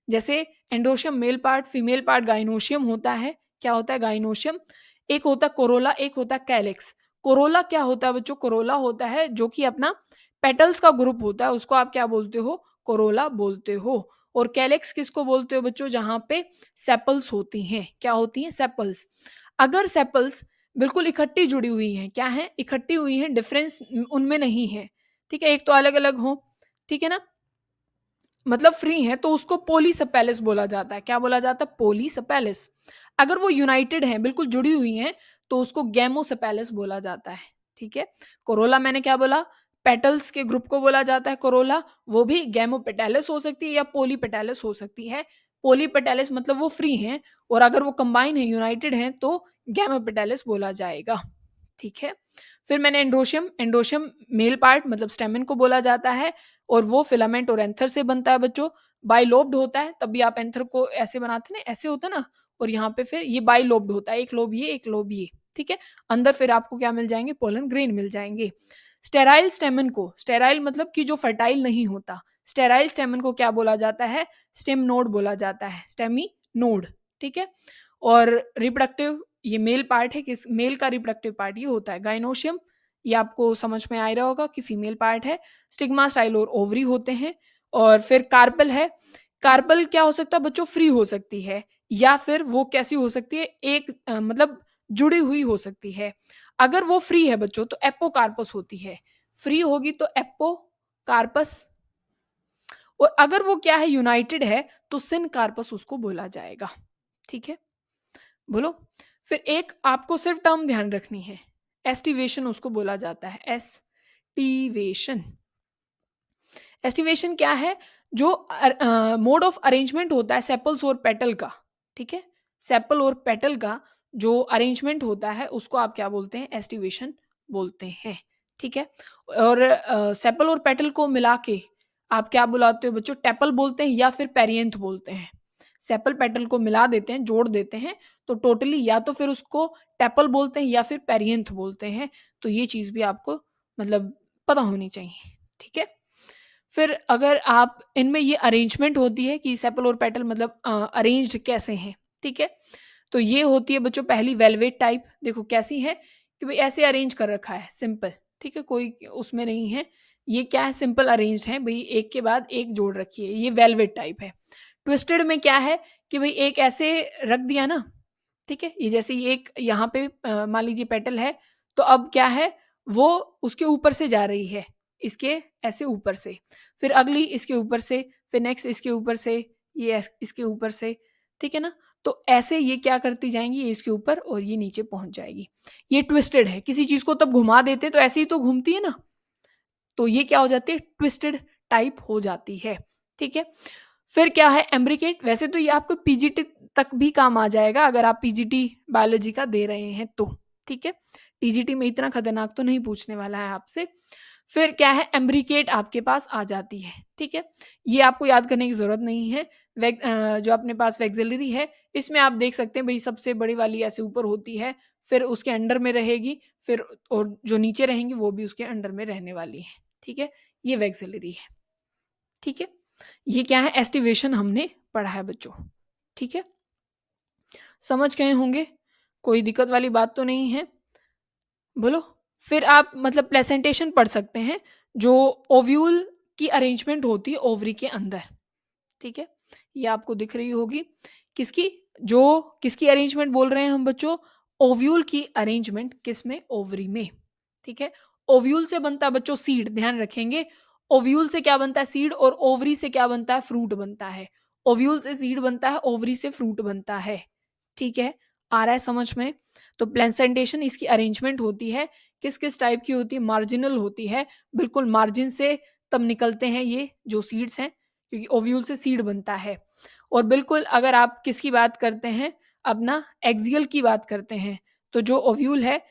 जैसे androecium male part, female part gynoecium होता है। क्या होता है? गाइनोशियम। एक होता है कोरोला, एक होता है कैलिक्स। कोरोला क्या होता है बच्चों? कोरोला होता है जो कि अपना पेटल्स का ग्रुप होता है, उसको आप क्या बोलते हो? कोरोला बोलते हो। और कैलिक्स किसको बोलते हो बच्चों? जहाँ पे सेपल्स होती हैं। क्या होती हैं? सेपल्स। अगर सेपल्स बिल्कुल इकट्ठी जुड़ी हुई हैं, क्या हैं? इकट्ठी हुई हैं, डिफरेंस उनमें नहीं है, ठीक है? एक तो अलग-अलग हों, ठीक है ना? मतलब फ्री हैं, तो उसको पॉलीसेपेलस बोला जाता है। क्या बोला जाता है? पॉलीसेपेलस। अगर वो यूनाइटेड हैं, बिल्कुल जुड़ी हुई हैं, तो उसको गैमोसेपेलस बोला जाता है, ठीक है? कोरोला मैंने क्या बोला? पेटल्स के ग्रुप को बोला जाता है कोरोला, वो भी गैमोपेटैलस हो सकती है या पॉलीपेटैलस हो सकती है। पॉलीपेटैलस मतलब वो फ्री हैं और अगर वो कंबाइन हैं, यूनाइटेड हैं, तो गैमोपेटैलस बोला जाएगा, ठीक है? फिर मैंने एंडोशियम, एंडोशियम मेल पार्ट मतलब स्टेमन को बोला जाता है और वो फिलामेंट और एंथर से बनता है बच्चों। बाइलोब्ड होता है, तब भी आप एंथर को ऐसे बनाते हैं ना, ऐसे होता है ना, और यहाँ पे फिर ये बाइलोब्ड होता है, एक लोब ये, एक लोब ये, ठीक है? अंदर फिर आपको क्या मिल जाएँगे? पोलन ग्रेन मिल जाएँगे। स्टेराइल स्टेमन को, स्टेराइल मतलब कि जो फर्टाइल नहीं होता, स्टेराइल स्टेमन को क्या बोला जाता है? स्टेम नोड बोला जाता है, स्टेमी नोड, ठीक है? और रिप्रोडक्टिव ये मेल पार्ट है, किस मेल का रिप्रोडक्टिव पार्ट ये होता है गाइनोशियम, ये आपको समझ में आ ही रहा होगा कि फीमेल पार्ट है। स्टिग्मा, स्टाइल और ओवरी होते हैं। और फिर कार्पल है। कार्पल क्या हो सकता है बच्चों? फ्री हो सकती है या फिर वो कैसी हो सकती है? एक मतलब जुड़ी हुई हो सकती है। अगर वो फ्री है बच्चों तो एपोकार्पस होती है। फ्री होगी तो एपोकार्पस, और अगर वो क्या है, यूनाइटेड है, तो सिनकार्पस उसको बोला जाएगा। ठीक है? बोलो। फिर एक आपको सिर्फ टर्म ध्यान रखनी है, एस्टिवेशन उसको बोला जाता है, एस्टिवेशन। एस्टिवेशन क्या है? जो मोड ऑफ अरेंजमेंट होता है सेपल्स और पेटल का, ठीक है? सेपल और पेटल का जो अरेंजमेंट होता है उसको आप क्या बोलते हैं? एस्टिवेशन बोलते हैं, ठीक है? और सेपल और पेटल को मिला के आप क्या बुलाते हो बच्चों? टेपल बोलते हैं या फिर पेरिएंथ बोलते हैं। सेपल पेटल को मिला देते हैं, जोड़ देते हैं, तो टोटली या तो फिर उसको टेपल बोलते हैं या फिर पेरिएंथ बोलते हैं। तो ये चीज़ भी आपको मतलब पता होनी चाहिए, ठीक है? फिर अगर आप इनमें ये अरेंजमेंट होती है कि सेपल और पेटल मतलब अरेंज्ड कैसे हैं, ठीक है? तो ये होती है बच्चों पहली वेलवेट टाइप। देखो कैसी है कि भई ऐसे अरेंज कर रखा है सिंपल, ठीक है? कोई उसमें नहीं है। ये क्या है? सिंपल अरेंज्ड है भई, एक के बाद एक जोड़ रखी है, ये वेलवेट टाइप है। ट्विस्टेड में क्या है कि भई एक ऐसे रख दिया ना, ठीक है? ये जैसे ये एक यहाँ पे मान लीजिए पेटल है, तो अब क्या है, वो उसके ऊपर से जा रही है, इसके ऐसे ऊपर से, फिर अगली इसके ऊपर से, फिर नेक्स्ट इसके ऊपर से, ये इसके ऊपर से, ठीक है ना? तो ऐसे ये क्या करती जाएँगी, ये इसके ऊपर और ये नीचे पहुँच जाएगी। ये ट्विस्टेड है, किसी चीज़ को तब घुमा देते हैं तो ऐसे ही तो घूमती है ना, तो ये क्या हो जाती है? ट्विस्टेड टाइप हो जाती है, ठीक है? फिर क्या है? एम्ब्रिकेट। वैसे तो ये आपको पीजीटी तक भी काम आ जाएगा अगर आप पीजीटी बायोलॉजी का दे रहे हैं तो। ठीक है, टीजीटी में इतना खतरनाक तो नहीं पूछने वाला है आपसे। फिर क्या है, एम्ब्रिकेट आपके पास आ जाती है, ठीक है, ये आपको याद करने की जरूरत नहीं है। जो अपने पास वैक्सिलरी है, इसमें आप देख सकते हैं भाई सबसे बड़ी वाली ऐसे ऊपर होती है, फिर उसके अंडर में रहेगी, फिर और जो नीचे रहेंगी वो भी उसके अंडर में रहने वाली है, ठीक है, ये वैक्सिलरी है, ठीक है। ये क्या है, एस्टिवेशन हमने पढ़ा है बच्चों, ठीक है, समझ गए होंगे, कोई दिक्कत वाली बात तो नहीं है, बोलो। फिर आप मतलब प्रेजेंटेशन पढ़ सकते हैं, जो ओव्यूल की अरेंजमेंट होती है ओवरी के अंदर, ठीक है, ये आपको दिख रही होगी, किसकी, जो किसकी अरेंजमेंट बोल रहे हैं हम बच्चों, ओव्यूल की अरेंजमेंट किसमें, ओवरी में, ठीक है। ओव्यूल से बनता है बच्चों सीड, ध्यान रखेंगे, ओव्यूल से क्या बनता है, सीड, और ओवरी से क्या बनता है, फ्रूट बनता है। ओव्यूल से सीड बनता है, ओवरी से फ्रूट बनता है, ठीक है, आ रहा है समझ में। तो प्लेसेंटेशन इसकी अरेंजमेंट होती है, किस किस टाइप की होती है, मार्जिनल होती है, बिल्कुल मार्जिन से तब निकलते हैं ये जो सीड्स हैं, क्योंकि ओव्यूल से सीड बनता है। और बिल्कुल अगर आप किसकी बात करते हैं, अपना एक्सियल की बात करते हैं, तो जो ओव्यूल है,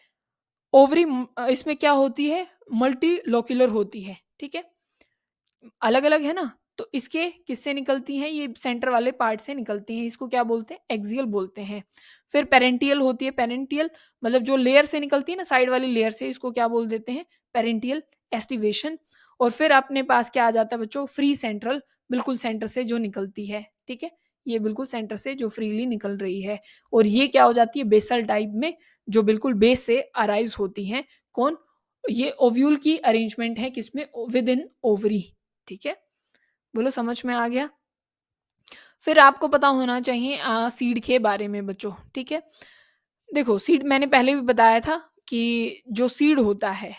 ओवरी इसमें क्या होती है, मल्टी लोक्यूलर होती है, ठीक है, अलग अलग है ना, तो इसके किससे निकलती हैं, ये सेंटर वाले पार्ट से निकलती हैं, इसको क्या बोलते हैं, एक्सियल बोलते हैं। फिर पेरेंटियल होती है, पेरेंटियल मतलब जो लेयर से निकलती है ना, साइड वाली लेयर से, इसको क्या बोल देते हैं, पेरेंटियल एस्टिवेशन। और फिर अपने पास क्या आ जाता है बच्चों, फ्री सेंट्रल, बिल्कुल सेंटर से जो निकलती है, ठीक है, ये बिल्कुल सेंटर से जो फ्रीली निकल रही है। और ये क्या हो जाती है, बेसल टाइप में, जो बिल्कुल बेस से अराइज होती हैं, कौन, ये ओव्यूल की अरेंजमेंट है, किसमें, विद इन ओवरी, ठीक है, बोलो समझ में आ गया। फिर आपको पता होना चाहिए सीड के बारे में बच्चों, ठीक है, देखो सीड मैंने पहले भी बताया था कि जो सीड होता है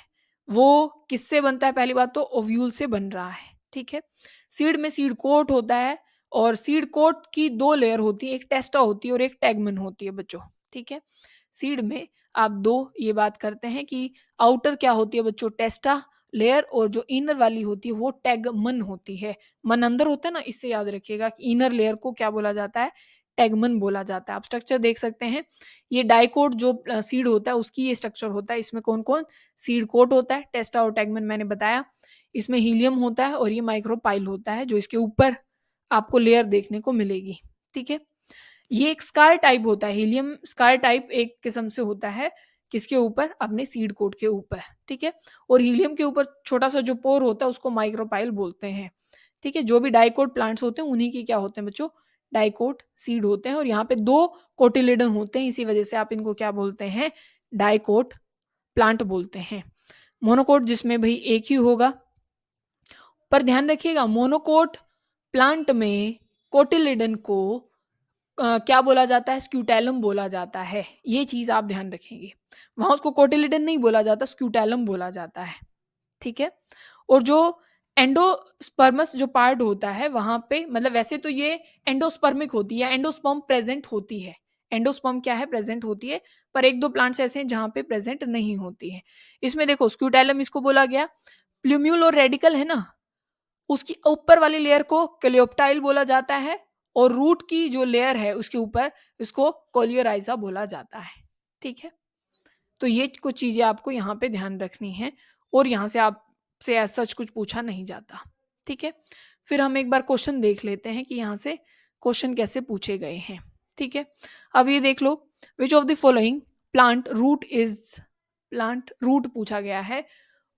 वो किससे बनता है, पहली बात तो ओव्यूल से बन रहा है, ठीक है, सीड में सीड कोट होता है, और सीड कोट की दो लेयर होती है, एक टेस्टा होती है और एक टैगमन होती है बच्चों, ठीक है, सीड में आप दो ये बात करते हैं कि आउटर क्या होती है बच्चों, टेस्टा लेयर, और जो इनर वाली होती है वो टैगमन होती है। मन अंदर होता है ना, इससे याद रखिएगा कि इनर लेयर को क्या बोला जाता है, टैगमन बोला जाता है। आप स्ट्रक्चर देख सकते हैं, ये डाइकोट जो सीड होता है उसकी ये स्ट्रक्चर होता है, इसमें कौन कौन, सीड कोट होता है, टेस्टा और टैगमन मैंने बताया, इसमें हीलियम होता है, और ये माइक्रोपाइल होता है जो इसके ऊपर आपको लेयर देखने को मिलेगी, ठीक है। ये एक स्कार टाइप होता है, हीलियम स्कार टाइप एक किस्म से होता है, किसके ऊपर, अपने सीड कोट के ऊपर, ठीक है। और हीलियम के ऊपर छोटा सा जो पोर होता है उसको माइक्रोपाइल बोलते हैं, ठीक है। जो भी डाइकोट प्लांट्स होते हैं उन्हीं की क्या होते हैं बच्चों, डाइकोट सीड होते हैं, और यहाँ पे दो कोटिलेडन होते हैं, इसी वजह से आप इनको क्या बोलते हैं, डाइकोट प्लांट बोलते हैं। मोनोकोट जिसमें भाई एक ही होगा, पर ध्यान रखिएगा मोनोकोट प्लांट में कोटिलेडन को क्या बोला जाता है, स्क्यूटेलम बोला जाता है, ये चीज आप ध्यान रखेंगे, वहां उसको कोटिलिडन नहीं बोला जाता, स्क्यूटेलम बोला जाता है, ठीक है। और जो एंडोस्पर्मस जो पार्ट होता है वहां पे, मतलब वैसे तो ये एंडोस्पर्मिक होती है, एंडोस्पर्म प्रेजेंट होती है, एंडोस्पर्म क्या है, प्रेजेंट होती है, पर एक दो प्लांट्स ऐसे हैं जहां पे प्रेजेंट नहीं होती है। इसमें देखो स्क्यूटेलम इसको बोला गया, प्लूम्यूल और रेडिकल है ना, उसकी ऊपर वाली लेयर को क्लियोप्टाइल बोला जाता है, और रूट की जो लेयर है उसके ऊपर इसको कोलियोराइजा बोला जाता है, ठीक है। तो ये कुछ चीजें आपको यहाँ पे ध्यान रखनी है, और यहाँ से आपसे ऐसा सच कुछ पूछा नहीं जाता, ठीक है। फिर हम एक बार क्वेश्चन देख लेते हैं कि यहाँ से क्वेश्चन कैसे पूछे गए हैं, ठीक है। अब ये देख लो, which of the following plant root is, plant root पूछा गया है,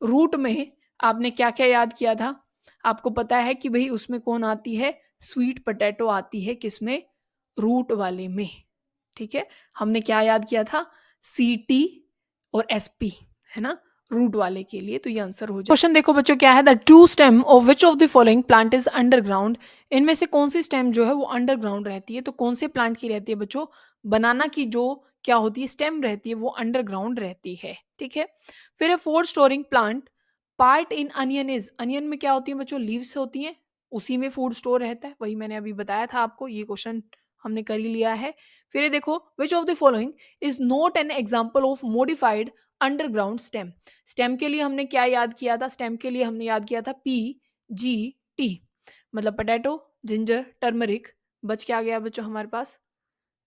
रूट में आपने क्या क्या याद किया था, आपको पता है कि भाई उसमें कौन आती है, स्वीट पोटैटो आती है, किसमें, रूट वाले में, ठीक है। हमने क्या याद किया था, सीटी और एसपी, है ना, रूट वाले के लिए, तो ये आंसर हो जाए। क्वेश्चन देखो बच्चों क्या है, the true stem of which of the following plant is underground, इनमें से कौन सी स्टेम जो है वो अंडरग्राउंड रहती है, तो कौन से प्लांट की रहती है बच्चों, बनाना की जो क्या होती है स्टेम रहती है वो अंडरग्राउंड रहती है, ठीक है। फिर food storing plant part in onion is, onion में क्या होती है बच्चों, लीव्स होती हैं, उसी में फूड स्टोर रहता है, वही मैंने अभी बताया था आपको, ये क्वेश्चन हमने कर ही लिया है। फिर ये देखो, विच of the following is not an example of modified underground stem, stem के लिए हमने क्या याद किया था, स्टेम के लिए हमने याद किया था PGT, मतलब पोटैटो, जिंजर, टर्मरिक, बच क्या गया बच्चों हमारे पास,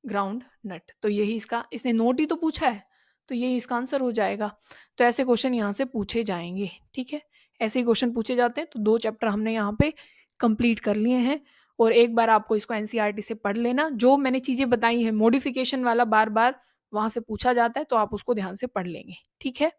ग्राउंड नट, तो यही इसका, इसने नोट ही तो पूछा है, तो ये इसका आंसर हो जाएगा। तो ऐसे क्वेश्चन यहाँ से पूछे जाएँगे, ठीक है? ऐसे ही क्वेश्चन पूछे जाते हैं। तो 2 चैप्टर हमने यहाँ पे कंप्लीट कर लिए हैं और एक बार आपको इसको एनसीईआरटी से पढ़ लेना। जो मैंने चीज़ें बताई हैं मॉडिफिकेशन वाला बार-बार वहाँ से पूछा जाता है, तो आप उसको ध्यान से पढ़ लेंगे, ठीक है?